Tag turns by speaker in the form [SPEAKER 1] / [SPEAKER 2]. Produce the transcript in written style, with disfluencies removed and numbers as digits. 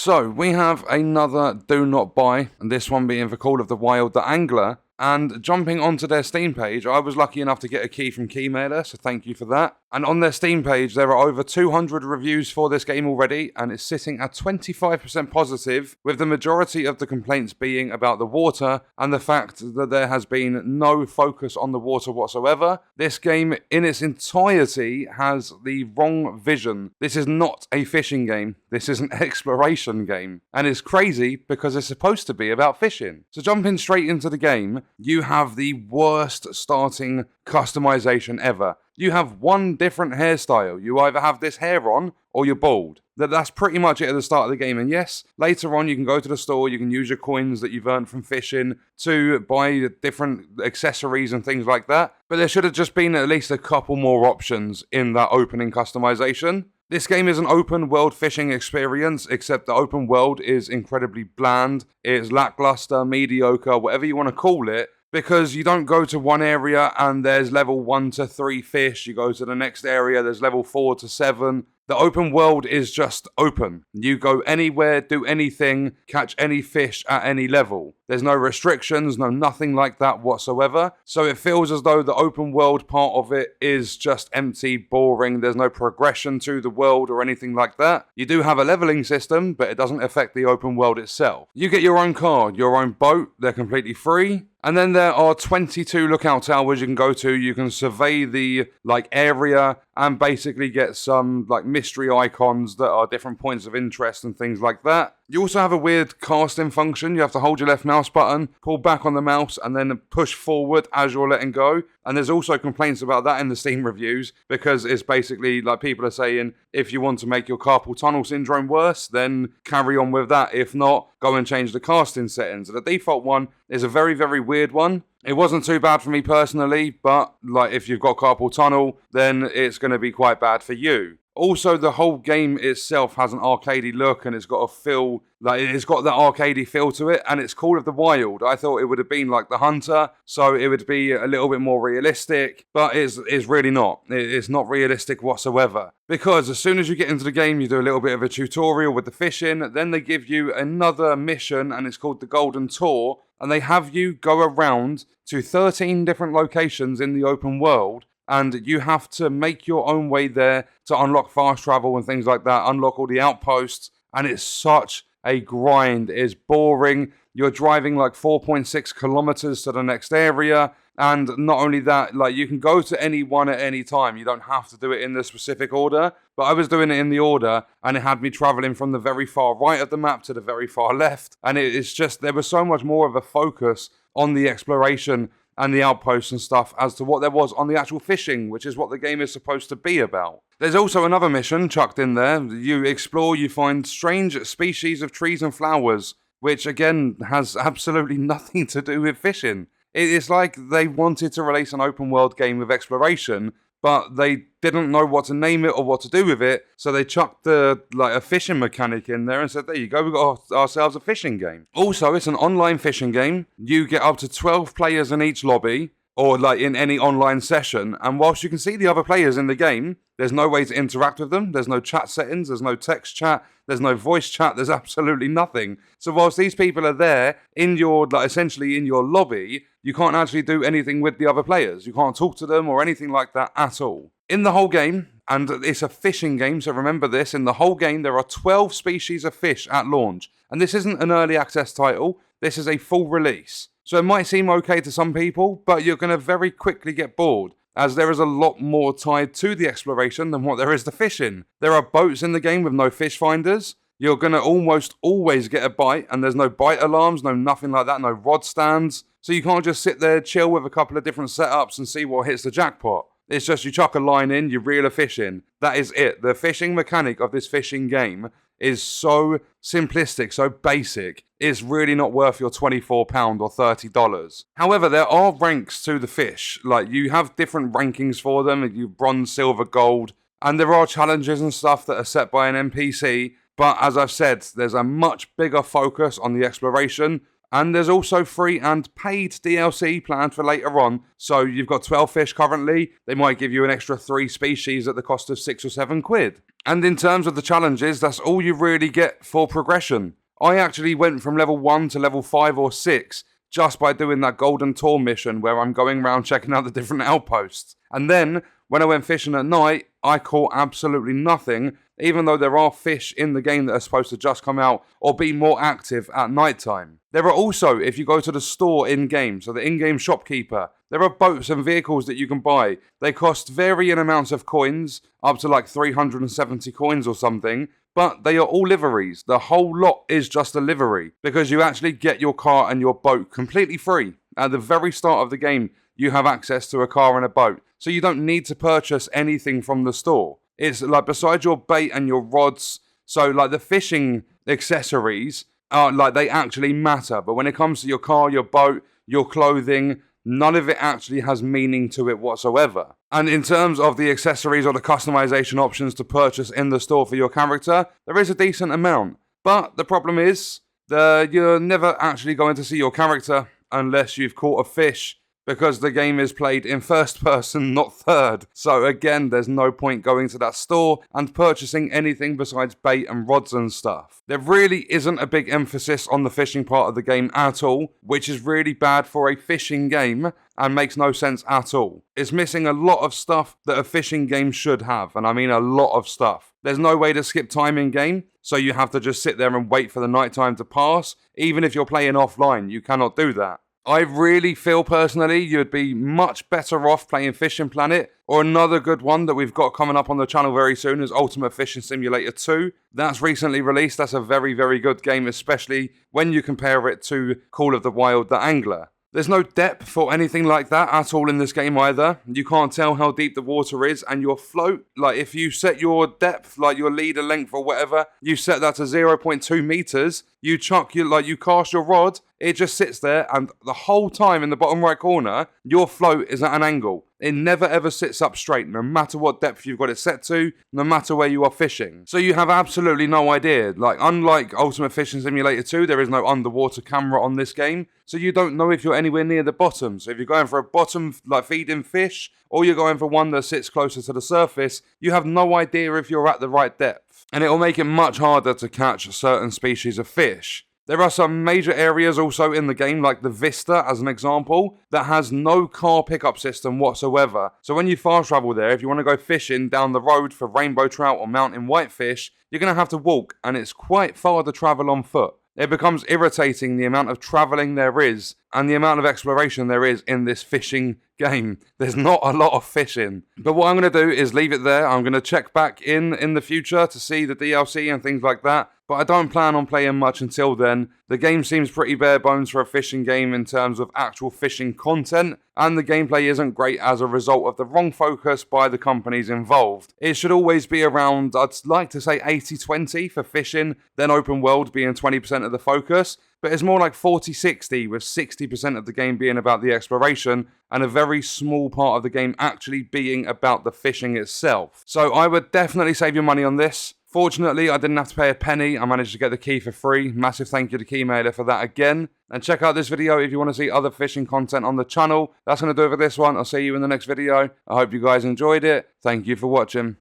[SPEAKER 1] So, we have another Do Not Buy, and this one being for Call of the Wild The Angler. And jumping onto their Steam page, I was lucky enough to get a key from Keymailer, so thank you for that. And on their Steam page, there are over 200 reviews for this game already, and it's sitting at 25% positive, with the majority of the complaints being about the water and the fact that there has been no focus on the water whatsoever. This game, in its entirety, has the wrong vision. This is not a fishing game. This is an exploration game. And it's crazy because it's supposed to be about fishing. So jumping straight into the game, you have the worst starting customization ever. You have one different hairstyle. You either have this hair on or you're bald. That's pretty much it at the start of the game. And yes, later on you can go to the store, you can use your coins that you've earned from fishing to buy different accessories and things like that. But there should have just been at least a couple more options in that opening customization. This game is an open world fishing experience, except the open world is incredibly bland. It's lackluster, mediocre, whatever you want to call it, because you don't go to one area and there's level 1 to 3 fish. You go to the next area, there's level 4 to 7. The open world is just open. You go anywhere, do anything, catch any fish at any level. There's no restrictions, no nothing like that whatsoever. So it feels as though the open world part of it is just empty, boring. There's no progression to the world or anything like that. You do have a leveling system, but it doesn't affect the open world itself. You get your own car, your own boat. They're completely free. And then there are 22 lookout towers you can go to. You can survey the area and basically get some mystery icons that are different points of interest and things like that. You also have a weird casting function. You have to hold your left mouse button, pull back on the mouse, and then push forward as you're letting go. And there's also complaints about that in the Steam reviews, because it's basically people are saying, if you want to make your carpal tunnel syndrome worse, then carry on with that. If not, go and change the casting settings. The default one is a very, very weird one. It wasn't too bad for me personally, but if you've got carpal tunnel, then it's going to be quite bad for you. Also, the whole game itself has an arcadey look, and it's got a feel, it's got that arcadey feel to it, and it's Call of the Wild. I thought it would have been like The Hunter, so it would be a little bit more realistic, but it's really not. It's not realistic whatsoever. Because as soon as you get into the game, you do a little bit of a tutorial with the fishing, then they give you another mission, and it's called the Golden Tour, and they have you go around to 13 different locations in the open world, and you have to make your own way there to unlock fast travel and things like that, unlock all the outposts, and it's such a grind. It's boring. You're driving 4.6 kilometers to the next area, and not only that, you can go to any one at any time. You don't have to do it in the specific order, but I was doing it in the order, and it had me traveling from the very far right of the map to the very far left, and it's just, there was so much more of a focus on the exploration and the outposts and stuff as to what there was on the actual fishing, which is what the game is supposed to be about. There's also another mission chucked in there. You explore, you find strange species of trees and flowers, which again has absolutely nothing to do with fishing. It's like they wanted to release an open world game with exploration, but they didn't know what to name it or what to do with it, so they chucked a fishing mechanic in there and said, there you go, we got ourselves a fishing game. Also, it's an online fishing game. You get up to 12 players in each lobby, or in any online session, and whilst you can see the other players in the game, there's no way to interact with them. There's no chat settings, there's no text chat, there's no voice chat, there's absolutely nothing. So whilst these people are there in your, essentially in your lobby, you can't actually do anything with the other players. You can't talk to them or anything like that at all. In the whole game, and it's a fishing game, so remember this, in the whole game there are 12 species of fish at launch. And this isn't an early access title, this is a full release. So it might seem okay to some people, but you're going to very quickly get bored, as there is a lot more tied to the exploration than what there is to fishing. There are boats in the game with no fish finders. You're going to almost always get a bite, and there's no bite alarms, no nothing like that, no rod stands. So you can't just sit there, chill with a couple of different setups and see what hits the jackpot. It's just you chuck a line in, you reel a fish in. That is it. The fishing mechanic of this fishing game is so simplistic, so basic, it's really not worth your £24 or $30. However, there are ranks to the fish. You have different rankings for them, you bronze, silver, gold, and there are challenges and stuff that are set by an NPC, but as I've said, there's a much bigger focus on the exploration, And there's also free and paid DLC planned for later on. So you've got 12 fish currently. They might give you an extra 3 species at the cost of 6 or 7 quid. And in terms of the challenges, that's all you really get for progression. I actually went from level 1 to level 5 or 6 just by doing that Golden Tour mission where I'm going around checking out the different outposts. And then, when I went fishing at night, I caught absolutely nothing, even though there are fish in the game that are supposed to just come out or be more active at night time. There are also, if you go to the store in-game, so the in-game shopkeeper, there are boats and vehicles that you can buy. They cost varying amounts of coins, up to like 370 coins or something, but they are all liveries. The whole lot is just a livery, because you actually get your car and your boat completely free. At the very start of the game, you have access to a car and a boat, so you don't need to purchase anything from the store. It's like, besides your bait and your rods, so like the fishing accessories are like, they actually matter, but when it comes to your car, your boat, your clothing, none of it actually has meaning to it whatsoever. And in terms of the accessories or the customization options to purchase in the store for your character, there is a decent amount. But the problem is that you're never actually going to see your character unless you've caught a fish, because the game is played in first person, not third. So again, there's no point going to that store and purchasing anything besides bait and rods and stuff. There really isn't a big emphasis on the fishing part of the game at all, which is really bad for a fishing game and makes no sense at all. It's missing a lot of stuff that a fishing game should have, and I mean a lot of stuff. There's no way to skip time in game, so you have to just sit there and wait for the nighttime to pass. Even if you're playing offline, you cannot do that. I really feel personally you'd be much better off playing Fishing Planet, or another good one that we've got coming up on the channel very soon is Ultimate Fishing Simulator 2. That's recently released. That's a very, very good game, especially when you compare it to Call of the Wild The Angler. There's no depth or anything like that at all in this game either. You can't tell how deep the water is, and your float, like if you set your depth, like your leader length or whatever, you set that to 0.2 meters, you cast your rod, it just sits there, and the whole time in the bottom right corner, your float is at an angle. It never ever sits up straight, no matter what depth you've got it set to, no matter where you are fishing. So you have absolutely no idea. Like, unlike Ultimate Fishing Simulator 2, there is no underwater camera on this game, so you don't know if you're anywhere near the bottom. So if you're going for a bottom, like feeding fish, or you're going for one that sits closer to the surface, you have no idea if you're at the right depth. And it will make it much harder to catch certain species of fish. There are some major areas also in the game, like the Vista as an example, that has no car pickup system whatsoever. So when you fast travel there, if you want to go fishing down the road for rainbow trout or mountain whitefish, you're going to have to walk, and it's quite far to travel on foot. It becomes irritating the amount of travelling there is and the amount of exploration there is in this fishing game. There's not a lot of fishing. But what I'm going to do is leave it there. I'm going to check back in the future to see the DLC and things like that. But I don't plan on playing much until then. The game seems pretty bare bones for a fishing game in terms of actual fishing content, and the gameplay isn't great as a result of the wrong focus by the companies involved. It should always be around, I'd like to say 80-20 for fishing, then open world being 20% of the focus, but it's more like 40-60, with 60% of the game being about the exploration and a very small part of the game actually being about the fishing itself. So I would definitely save your money on this. Fortunately, I didn't have to pay a penny. I managed to get the key for free. Massive thank you to Keymailer for that again. And check out this video if you want to see other fishing content on the channel. That's going to do it for this one. I'll see you in the next video. I hope you guys enjoyed it. Thank you for watching.